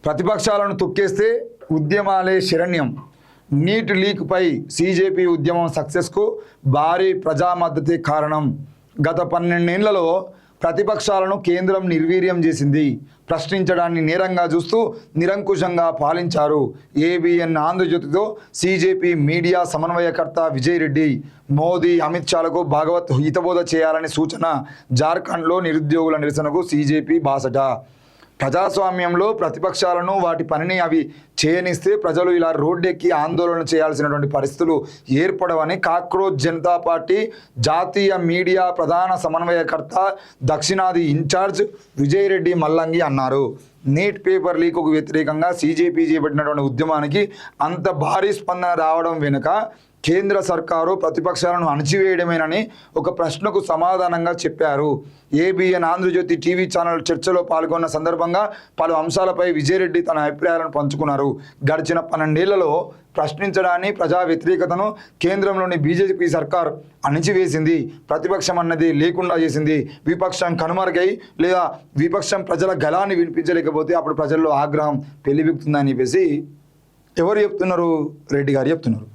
ప్రతిపక్షాలను తొక్కేస్తే ఉద్యమాలే శరణ్యం. Neat లీక్పై CJP ఉద్యమం సక్సెస్కు భారీ ప్రజా మద్దతే కారణం. గత 12 ఏళ్లలో ప్రతిపక్షాలను కేంద్రం నిర్వీర్యం చేసింది. ప్రశ్నించడాన్ని నేరంగా చూస్తూ నిరంకుశంగా పాలించారు. ఏబిఎన్ ఆంధ్రజ్యోతితో సీజేపీ మీడియా సమన్వయకర్త విజయ్ రెడ్డి. మోదీ అమిత్ షాలకు భాగవత్ హితబోధ చేయాలని సూచన. జార్ఖండ్లో నిరుద్యోగుల నిరసనకు సీజేపీ బాసట. ప్రజాస్వామ్యంలో ప్రతిపక్షాలను వాటి పనిని అవి చేయనిస్తే ప్రజలు ఇలా రోడ్డెక్కి ఆందోళన చేయాల్సినటువంటి పరిస్థితులు ఏర్పడవని కాక్రోచ్ జనతా పార్టీ జాతీయ మీడియా ప్రధాన సమన్వయకర్త దక్షిణాది ఇన్ఛార్జ్ విజయ్ రెడ్డి మల్లంగి అన్నారు. నీట్ పేపర్ లీకుకు వ్యతిరేకంగా సీజేపీ చేపట్టినటువంటి ఉద్యమానికి అంత భారీ స్పందన రావడం వెనుక కేంద్ర సర్కారు ప్రతిపక్షాలను అణచివేయడమేనని ఒక ప్రశ్నకు సమాధానంగా చెప్పారు. ఏబిఎన్ ఆంధ్రజ్యోతి టీవీ ఛానల్ చర్చలో పాల్గొన్న సందర్భంగా పలు అంశాలపై విజయరెడ్డి తన అభిప్రాయాలను పంచుకున్నారు. గడిచిన 12 ఏళ్లలో ప్రశ్నించడాన్ని, ప్రజా వ్యతిరేకతను కేంద్రంలోని బీజేపీ సర్కార్ అణిచివేసింది. ప్రతిపక్షం అన్నది లేకుండా చేసింది. విపక్షం కనుమరుగై లేదా విపక్షం ప్రజల గళాన్ని వినిపించలేకపోతే అప్పుడు ప్రజల్లో ఆగ్రహం పెళ్లిబిక్తుందని చెప్పేసి ఎవరు చెప్తున్నారు? రెడ్డి గారు చెప్తున్నారు.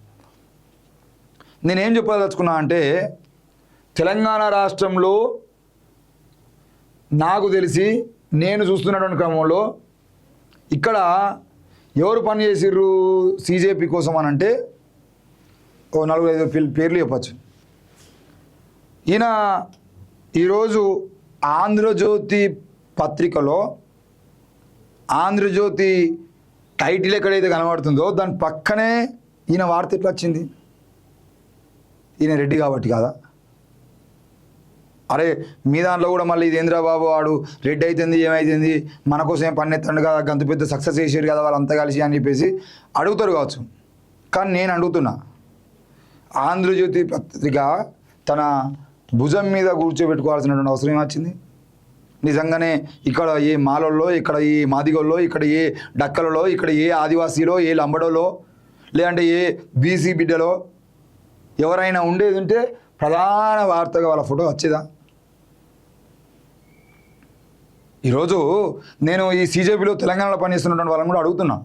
నేనేం చెప్పదలుచుకున్నా అంటే, తెలంగాణ రాష్ట్రంలో నాకు తెలిసి నేను చూస్తున్నటువంటి క్రమంలో ఇక్కడ ఎవరు పనిచేసిర్రు సీజేపీ కోసం అని అంటే ఓ 4-5 పేర్లు చెప్పచ్చు. ఈయన ఈరోజు ఆంధ్రజ్యోతి పత్రికలో ఆంధ్రజ్యోతి టైటిల్ ఎక్కడైతే కనబడుతుందో దాని పక్కనే ఈయన వార్త ఎట్లా వచ్చింది? ఈయన రెడ్డి కాబట్టి కాదా? అరే మీ దాంట్లో కూడా మళ్ళీ ఇది ఇంద్రబాబు వాడు రెడ్డి అవుతుంది ఏమైతుంది మన కోసం ఏం పన్నెత్తండు కదా, గంత పెద్ద సక్సెస్ చేసారు కదా వాళ్ళంతా కలిసి అని చెప్పేసి అడుగుతారు కావచ్చు. కానీ నేను అడుగుతున్నా, ఆంధ్రజ్యోతి పత్రిక తన భుజం మీద కూర్చోబెట్టుకోవాల్సినటువంటి అవసరం ఏమొచ్చింది? నిజంగానే ఇక్కడ ఏ మాలల్లో, ఇక్కడ ఏ మాదిగోల్లో, ఇక్కడ ఏ డక్కలలో, ఇక్కడ ఏ ఆదివాసీలో, ఏ లంబడోలో, లేదంటే ఏ బీసీ బిడ్డలో ఎవరైనా ఉండేది ఉంటే ప్రధాన వార్తగా వాళ్ళ ఫోటో వచ్చేదా? ఈరోజు నేను ఈ సీజేపీలో తెలంగాణలో పనిచేస్తున్నటువంటి వాళ్ళని కూడా అడుగుతున్నా.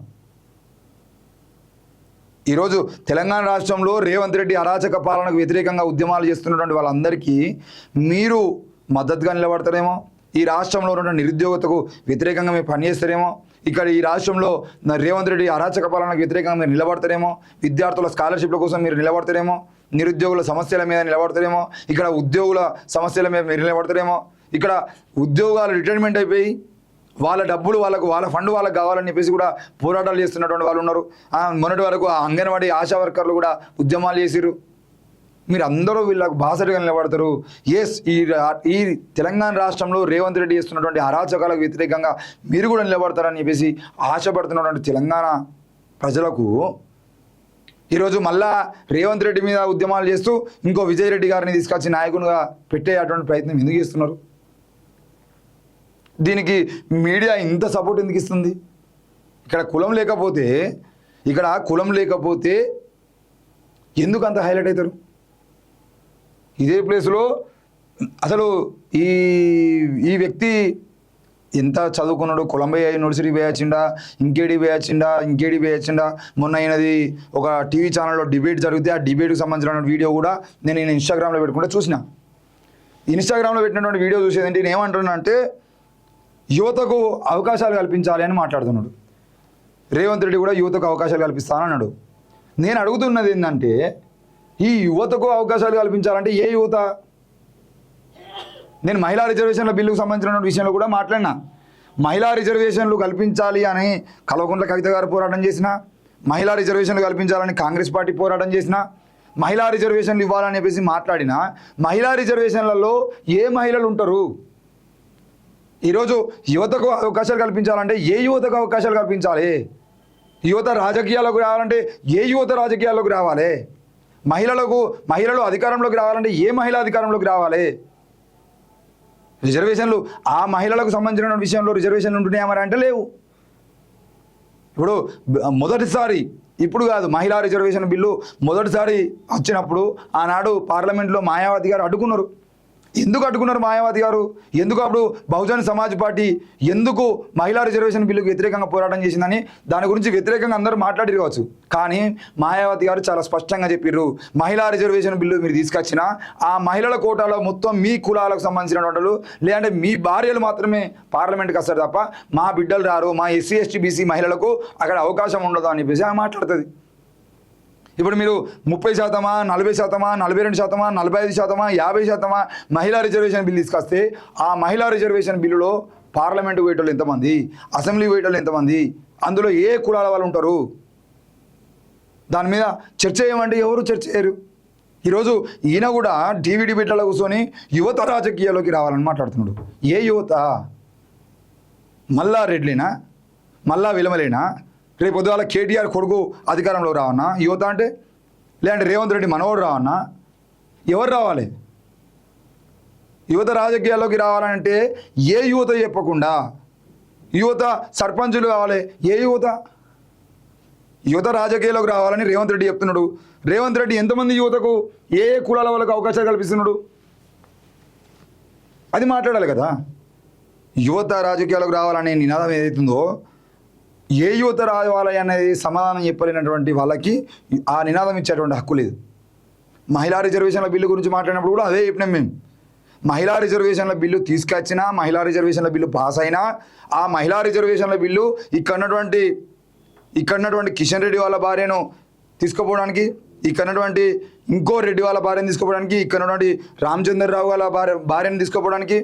ఈరోజు తెలంగాణ రాష్ట్రంలో రేవంత్ రెడ్డి అరాచక పాలనకు వ్యతిరేకంగా ఉద్యమాలు చేస్తున్నటువంటి వాళ్ళందరికీ మీరు మద్దతుగా నిలబడతారేమో, ఈ రాష్ట్రంలో ఉన్న నిరుద్యోగతకు వ్యతిరేకంగా మీరు పనిచేస్తారేమో, ఇక్కడ ఈ రాష్ట్రంలో రేవంత్ రెడ్డి అరాచక పాలనకు వ్యతిరేకంగా మీరు నిలబడతారేమో, విద్యార్థుల స్కాలర్షిప్ల కోసం మీరు నిలబడతారేమో, నిరుద్యోగుల సమస్యల మీద నిలబడతారేమో, ఇక్కడ ఉద్యోగుల సమస్యల మీద మీరు నిలబడతారేమో, ఇక్కడ ఉద్యోగాలు రిటైర్మెంట్ అయిపోయి వాళ్ళ డబ్బులు వాళ్ళ ఫండ్ వాళ్ళకు కావాలని చెప్పేసి కూడా పోరాటాలు చేస్తున్నటువంటి వాళ్ళు ఉన్నారు. మొన్నటి వరకు అంగన్వాడీ ఆశా వర్కర్లు కూడా ఉద్యమాలు చేసిరు. మీరు అందరూ వీళ్ళకు బాసటగా నిలబడతారు. ఎస్, ఈ తెలంగాణ రాష్ట్రంలో రేవంత్ రెడ్డి చేస్తున్నటువంటి అరాచకాలకు వ్యతిరేకంగా మీరు కూడా నిలబడతారని చెప్పేసి ఆశపడుతున్నటువంటి తెలంగాణ ప్రజలకు ఈరోజు మళ్ళా రేవంత్ రెడ్డి మీద ఉద్యమాలు చేస్తూ ఇంకో విజయ్ రెడ్డి గారిని తీసుకొచ్చి నాయకునిగా పెట్టేటువంటి ప్రయత్నం ఎందుకు చేస్తున్నారు? దీనికి మీడియా ఇంత సపోర్ట్ ఎందుకు ఇస్తుంది? ఇక్కడ కులం లేకపోతే ఎందుకు అంత హైలైట్ అవుతారు? ఇదే ప్లేస్లో అసలు ఈ వ్యక్తి ఎంత చదువుకున్నాడు, కొలంబియా యూనివర్సిటీ వేయచ్చిండా, ఇంకేడి వేయచ్చిండా. మొన్న అయినది ఒక టీవీ ఛానల్లో డిబేట్ జరిగితే ఆ డిబేట్కి సంబంధించిన వీడియో కూడా నేను ఇన్స్టాగ్రామ్లో పెట్టుకుంటే చూసిన. ఇన్స్టాగ్రామ్లో పెట్టినటువంటి వీడియో చూసేదంటే నేను ఏమంటున్నా అంటే, యువతకు అవకాశాలు కల్పించాలి అని మాట్లాడుతున్నాడు. రేవంత్ రెడ్డి కూడా యువతకు అవకాశాలు కల్పిస్తానన్నాడు. నేను అడుగుతున్నది ఏంటంటే, ఈ యువతకు అవకాశాలు కల్పించాలంటే ఏ యువత? నేను మహిళా రిజర్వేషన్ల బిల్లుకు సంబంధించిన విషయంలో కూడా మాట్లాడినా. మహిళా రిజర్వేషన్లు కల్పించాలి అని కల్వకుంట్ల కవిత గారు పోరాటం చేసిన, మహిళా రిజర్వేషన్లు కల్పించాలని కాంగ్రెస్ పార్టీ పోరాటం చేసిన, మహిళా రిజర్వేషన్లు ఇవ్వాలని చెప్పేసి మాట్లాడిన మహిళా రిజర్వేషన్లలో ఏ మహిళలు ఉంటారు? ఈరోజు యువతకు అవకాశాలు కల్పించాలంటే ఏ యువతకు అవకాశాలు కల్పించాలి? యువత రాజకీయాల్లోకి రావాలంటే ఏ యువత రాజకీయాల్లోకి రావాలి? మహిళలు అధికారంలోకి రావాలంటే ఏ మహిళ అధికారంలోకి రావాలి? రిజర్వేషన్లు ఆ మహిళలకు సంబంధించిన విషయంలో రిజర్వేషన్లు ఉంటున్నాయా మరి అంటే లేవు. ఇప్పుడు మొదటిసారి, ఇప్పుడు కాదు, మహిళా రిజర్వేషన్ బిల్లు మొదటిసారి వచ్చినప్పుడు ఆనాడు పార్లమెంట్లో మాయావతి గారు అడ్డుకున్నారు. ఎందుకు అడ్డుకున్నారు మాయావతి గారు? ఎందుకు అప్పుడు బహుజన్ సమాజ్ పార్టీ ఎందుకు మహిళా రిజర్వేషన్ బిల్లుకు వ్యతిరేకంగా పోరాటం చేసిందని దాని గురించి వ్యతిరేకంగా అందరూ మాట్లాడి కావచ్చు. కానీ మాయావతి గారు చాలా స్పష్టంగా చెప్పారు, మహిళా రిజర్వేషన్ బిల్లు మీరు తీసుకొచ్చినా ఆ మహిళల కోటాలో మొత్తం మీ కులాలకు సంబంధించిన వాళ్ళు లేదంటే మీ భార్యలు మాత్రమే పార్లమెంట్కి వస్తారు తప్ప మా బిడ్డలు రారు, మా ఎస్సీ ఎస్టీ బీసీ మహిళలకు అక్కడ అవకాశం ఉండదు అని చెప్పేసి ఆమె మాట్లాడుతుంది. ఇప్పుడు మీరు 30%, 40%, 42%, 45%, 50% మహిళా రిజర్వేషన్ బిల్లు తీసుకొస్తే ఆ మహిళా రిజర్వేషన్ బిల్లులో పార్లమెంటు పోయేటోళ్ళు ఎంతమంది, అసెంబ్లీ పోయేటోళ్ళు ఎంతమంది, అందులో ఏ కులాల వాళ్ళు ఉంటారు? దాని మీద చర్చ చేయమంటే ఎవరు చర్చ చేయరు. ఈరోజు ఈయన కూడా టీవీ డిబేట్లలో కూర్చొని యువత రాజకీయాల్లోకి రావాలని మాట్లాడుతున్నాడు. ఏ యువత? మల్లా రెడ్లేనా, మల్లా విలమలేనా, రేపు పొద్దుగాల కేటీఆర్ కొడుకు అధికారంలో రావన్నా యువత అంటే? లేదంటే రేవంత్ రెడ్డి మనవడు రావన్నా? ఎవరు రావాలి? యువత రాజకీయాల్లోకి రావాలంటే ఏ యువత చెప్పకుండా యువత సర్పంచులు కావాలి? ఏ యువత? యువత రాజకీయాల్లోకి రావాలని రేవంత్ రెడ్డి చెప్తున్నాడు. రేవంత్ రెడ్డి ఎంతమంది యువతకు ఏ ఏ కులాల వాళ్ళకు అవకాశాలు కల్పిస్తున్నాడు? అది మాట్లాడాలి కదా. యువత రాజకీయాలకు రావాలనే నినాదం ఏదైతుందో ఏ యువత రావాలి అనేది సమాధానం చెప్పలేనటువంటి వాళ్ళకి ఆ నినాదం ఇచ్చేటువంటి హక్కు లేదు. మహిళా రిజర్వేషన్ల బిల్లు గురించి మాట్లాడినప్పుడు కూడా అదే చెప్పినాం మేము. మహిళా రిజర్వేషన్ల బిల్లు తీసుకొచ్చినా, మహిళా రిజర్వేషన్ల బిల్లు పాస్ అయినా ఆ మహిళా రిజర్వేషన్ల బిల్లు ఇక్కడున్నటువంటి కిషన్ రెడ్డి వాళ్ళ భార్యను తీసుకుపోవడానికి, ఇక్కడున్నటువంటి ఇంకో రెడ్డి వాళ్ళ భార్యను తీసుకుపోవడానికి, ఇక్కడున్నటువంటి రామచంద్రరావు వాళ్ళ భార్యను తీసుకుపోవడానికి,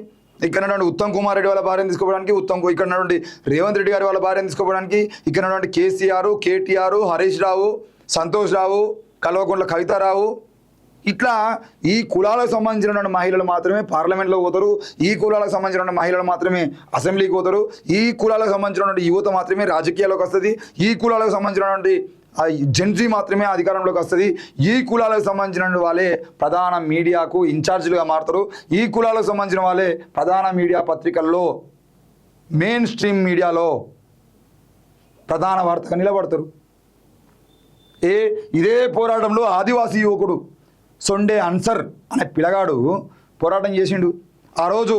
ఇక్కడ ఉత్తమ్ కుమార్ రెడ్డి వాళ్ళ భార్యను తీసుకోవడానికి, ఇక్కడ ఉన్నటువంటి రేవంత్ రెడ్డి గారి వాళ్ళ భార్యను తీసుకోవడానికి, ఇక్కడ ఉన్నటువంటి కేసీఆర్, కేటీఆర్, హరీష్ రావు, సంతోష్ రావు, కల్వకుంట్ల కవితారావు, ఇట్లా ఈ కులాలకు సంబంధించిన మహిళలు మాత్రమే పార్లమెంట్లో పోతారు, ఈ కులాలకు సంబంధించిన మహిళలు మాత్రమే అసెంబ్లీకి పోతారు, ఈ కులాలకు సంబంధించినటువంటి యువత మాత్రమే రాజకీయాల్లోకి వస్తుంది, ఈ కులాలకు సంబంధించినటువంటి జెన్జీ మాత్రమే అధికారంలోకి వస్తుంది, ఈ కులాలకు సంబంధించిన వాళ్ళే ప్రధాన మీడియాకు ఇన్ఛార్జీలుగా మారుతారు, ఈ కులాలకు సంబంధించిన వాళ్ళే ప్రధాన మీడియా పత్రికల్లో మెయిన్ స్ట్రీమ్ మీడియాలో ప్రధాన వార్తగా నిలబడతారు. ఇదే పోరాటంలో ఆదివాసీ యువకుడు సొండే అన్సర్ అనే పిల్లగాడు పోరాటం చేసిండు. ఆ రోజు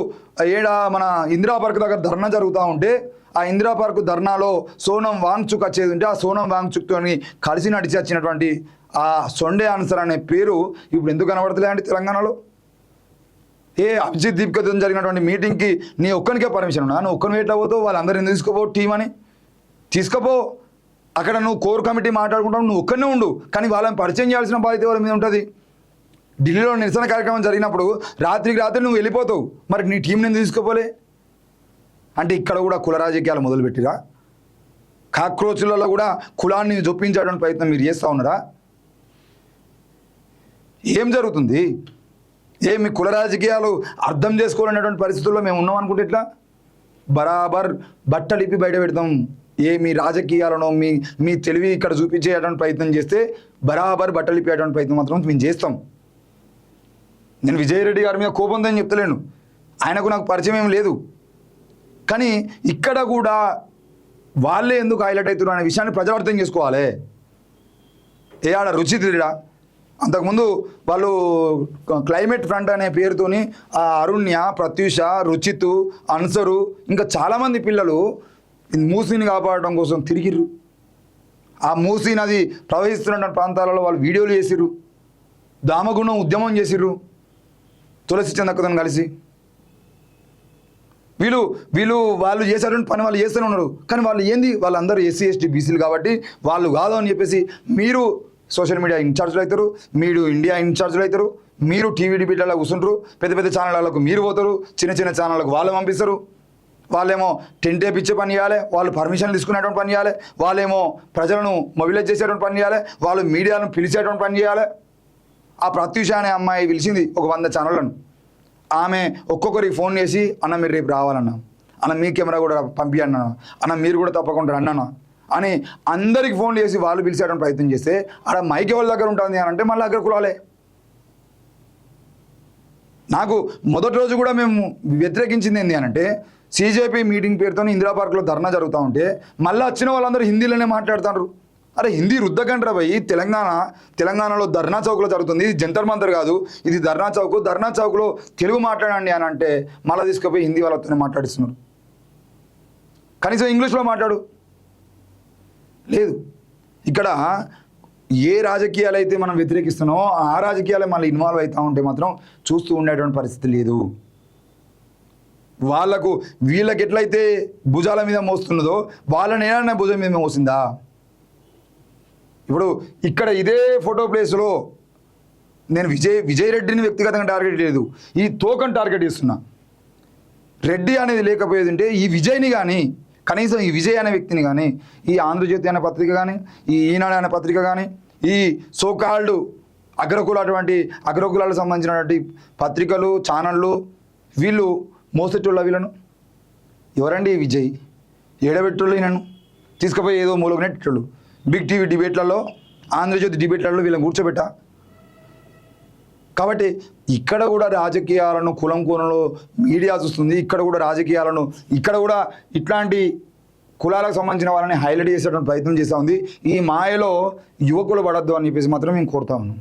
మన ఇందిరా పార్క్ దగ్గర ధర్నా జరుగుతూ ఉంటే ఆ ఇందిరా పార్క్ ధర్నాలో సోనం వాంగ్చుక్ వచ్చేది ఉంటే ఆ సోనం వాంగ్చుక్తో కలిసి నడిచి వచ్చినటువంటి ఆ సొండే అన్సర్ అనే పేరు ఇప్పుడు ఎందుకు కనబడతలే అంటే తెలంగాణలో? అభిజిత్ దీప్కతో జరిగినటువంటి మీటింగ్కి నీ ఒక్కనికే పర్మిషన్ ఉన్నా? నువ్వు ఒక్కని ఎట్లా పోతావు? వాళ్ళందరూ ఎందుకు తీసుకోపో టీం అని తీసుకపో. అక్కడ నువ్వు కోర్ కమిటీ మాట్లాడుకుంటావు, నువ్వు ఒక్కనే ఉండు, కానీ వాళ్ళని పరిచయం చేయాల్సిన బాధ్యత వాళ్ళ మీద ఉంటుంది. ఢిల్లీలో నిరసన కార్యక్రమం జరిగినప్పుడు రాత్రికి రాత్రి నువ్వు వెళ్ళిపోతావు, మరి నీ టీంని ఎందుకు తీసుకోపోలే? అంటే ఇక్కడ కూడా కుల రాజకీయాలు మొదలుపెట్టిరా? కాక్రోచులలో కూడా కులాన్ని జొప్పించడానికి ప్రయత్నం మీరు చేస్తూ ఉన్నారా? ఏం జరుగుతుంది? మీ కుల రాజకీయాలు అర్థం చేసుకోవాలనేటువంటి పరిస్థితుల్లో మేము ఉన్నాం అనుకుంటే ఎట్లా? బరాబర్ బట్టలిప్పి బయట పెడతాం. మీ రాజకీయాలను మీ తెలివి ఇక్కడ చూపించేటువంటి ప్రయత్నం చేస్తే బరాబర్ బట్టలిప్పేటువంటి ప్రయత్నం మాత్రం మేము చేస్తాం. నేను విజయరెడ్డి గారి మీద కోపంతో అని చెప్తలేను, ఆయనకు నాకు పరిచయం ఏం లేదు, కానీ ఇక్కడ కూడా వాళ్ళే ఎందుకు హైలైట్ అవుతున్నారు అనే విషయాన్ని ప్రజలు అర్థం చేసుకోవాలి. ఆడ రుచితిరా అంతకుముందు వాళ్ళు క్లైమేట్ ఫ్రంట్ అనే పేరుతోని ఆ అరుణ్య, ప్రత్యూష, రుచిత్, అన్సరు ఇంకా చాలామంది పిల్లలు మూసీని కాపాడడం కోసం తిరిగిర్రు. ఆ మూసీ నది ప్రవహిస్తున్న ప్రాంతాలలో వాళ్ళు వీడియోలు చేసిర్రు, దామగుండం ఉద్యమం చేసిర్రు తులసి చందక్కతో కలిసి. వాళ్ళు చేసేటువంటి పని వాళ్ళు చేస్తూనే ఉన్నారు, కానీ వాళ్ళు వాళ్ళందరూ ఎస్సీ ఎస్టీ బీసీలు కాబట్టి వాళ్ళు కాదు అని చెప్పేసి మీరు సోషల్ మీడియా ఇన్ఛార్జ్లు అవుతారు, మీరు ఇండియా ఇన్ఛార్జ్లు అవుతారు, మీరు టీవీ డిబేట్లలో కూర్చుంటారు, పెద్ద పెద్ద ఛానళ్ళకు మీరు పోతారు, చిన్న చిన్న ఛానళ్ళకు వాళ్ళు పంపిస్తారు. వాళ్ళేమో టెంట్ వేపించే పని చేయాలి, వాళ్ళు పర్మిషన్లు తీసుకునేటువంటి పని చేయాలి, వాళ్ళేమో ప్రజలను మొబిలైజ్ చేసేటువంటి పని చేయాలి, వాళ్ళు మీడియాను పిలిచేటువంటి పని చేయాలి. ఆ ప్రత్యూష అనే అమ్మాయి పిలిచింది ఒక 100 ఛానళ్ళను. ఆమె ఒక్కొక్కరికి ఫోన్ చేసి అన్న మీరు రేపు రావాలన్నా, అన్న మీ కెమెరా కూడా పంపి అన్నా, అన్న మీరు కూడా తప్పకుండా అన్నానా అని అందరికి ఫోన్ చేసి వాళ్ళు పిలిచేయడానికి ప్రయత్నం చేస్తే ఆడ మైక్ ఎవరి దగ్గర ఉంటుంది అని అంటే మళ్ళీ దగ్గర కులాలే. నాకు మొదటి రోజు కూడా మేము వ్యతిరేకించింది ఏంటి అని అంటే సీజేపీ మీటింగ్ పేరుతో ఇందిరా పార్క్లో ధర్నా జరుగుతూ ఉంటే మళ్ళీ వచ్చిన వాళ్ళందరూ హిందీలోనే మాట్లాడుతున్నారు. అరే హిందీ రుద్దకండ్రా భయ్. తెలంగాణలో ధర్నా చౌక్లో జరుగుతుంది. ఇది జంతర్ మంతర్ కాదు, ఇది ధర్నా చౌక్. ధర్నా చౌక్లో తెలుగు మాట్లాడండి అని అంటే మళ్ళీ తీసుకుపోయి హిందీ వాళ్ళతోనే మాట్లాడిస్తున్నారు. కనీసం ఇంగ్లీష్లో మాట్లాడు. లేదు, ఇక్కడ ఏ రాజకీయాలు అయితే మనం వ్యతిరేకిస్తున్నామో ఆ రాజకీయాలే మళ్ళీ ఇన్వాల్వ్ అవుతూ ఉంటే మాత్రం చూస్తూ ఉండేటువంటి పరిస్థితి లేదు. వీళ్ళకి ఎట్లయితే భుజాల మీద మోస్తున్నదో వాళ్ళని ఏదైనా భుజం మీద మోసిందా? ఇప్పుడు ఇక్కడ ఇదే ఫోటో ప్లేస్లో నేను విజయ్ రెడ్డిని వ్యక్తిగతంగా టార్గెట్ లేదు, ఈ తోకను టార్గెట్ చేస్తున్నా. రెడ్డి అనేది లేకపోయేది ఉంటే ఈ విజయ్ని కానీ, కనీసం ఈ విజయ్ అనే వ్యక్తిని కానీ, ఈ ఆంధ్రజ్యోతి అనే పత్రిక కానీ, ఈ ఈనాడు అనే పత్రిక కానీ, ఈ సోకాల్డ్ అగ్రకులాలకు సంబంధించినటువంటి పత్రికలు, ఛానళ్ళు, వీళ్ళు మోసేటోళ్ళ వీళ్ళను ఎవరండి? విజయ్ ఏడబెట్టోళ్ళు నన్ను తీసుకుపోయి ఏదో మూలకు నెట్టేటోళ్ళు. బిగ్ టీవీ డిబేట్లలో, ఆంధ్రజ్యోతి డిబేట్లలో వీళ్ళని కూర్చోబెట్టా. కాబట్టి ఇక్కడ కూడా రాజకీయాలను కులం కోణంలో మీడియా చూస్తుంది. ఇక్కడ కూడా ఇట్లాంటి కులాలకు సంబంధించిన వాళ్ళని హైలైట్ చేసేటువంటి ప్రయత్నం చేస్తూ ఉంది. ఈ మాయలో యువకులు పడద్దు అని చెప్పేసి మాత్రం మేము కోరుతా ఉన్నాం.